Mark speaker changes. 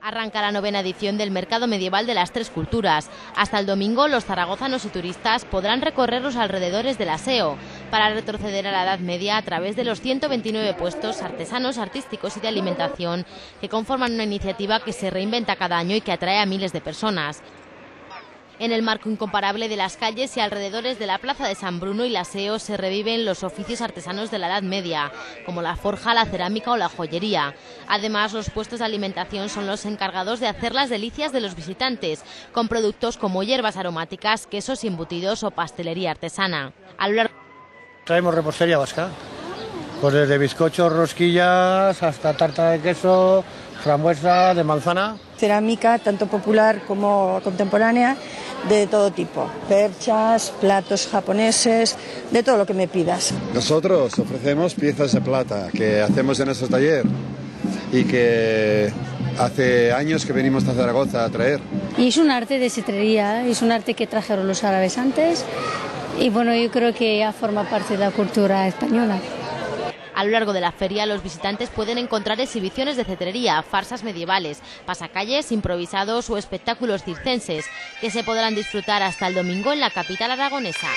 Speaker 1: Arranca la 9ª edición del Mercado Medieval de las Tres Culturas. Hasta el domingo, los zaragozanos y turistas podrán recorrer los alrededores del Aseo para retroceder a la Edad Media a través de los 129 puestos artesanos, artísticos y de alimentación que conforman una iniciativa que se reinventa cada año y que atrae a miles de personas. En el marco incomparable de las calles y alrededores de la Plaza de San Bruno y el Aseo se reviven los oficios artesanos de la Edad Media, como la forja, la cerámica o la joyería. Además, los puestos de alimentación son los encargados de hacer las delicias de los visitantes, con productos como hierbas aromáticas, quesos y embutidos o pastelería artesana.
Speaker 2: Traemos repostería vasca, pues desde bizcochos, rosquillas, hasta tarta de queso, frambuesa, de manzana.
Speaker 3: Cerámica, tanto popular como contemporánea, de todo tipo. Perchas, platos japoneses, de todo lo que me pidas.
Speaker 4: Nosotros ofrecemos piezas de plata que hacemos en nuestro taller y que hace años que venimos a Zaragoza a traer.
Speaker 5: Y es un arte de cetrería, es un arte que trajeron los árabes antes y bueno, yo creo que ya forma parte de la cultura española.
Speaker 1: A lo largo de la feria, los visitantes pueden encontrar exhibiciones de cetrería, farsas medievales, pasacalles improvisados o espectáculos circenses, que se podrán disfrutar hasta el domingo en la capital aragonesa.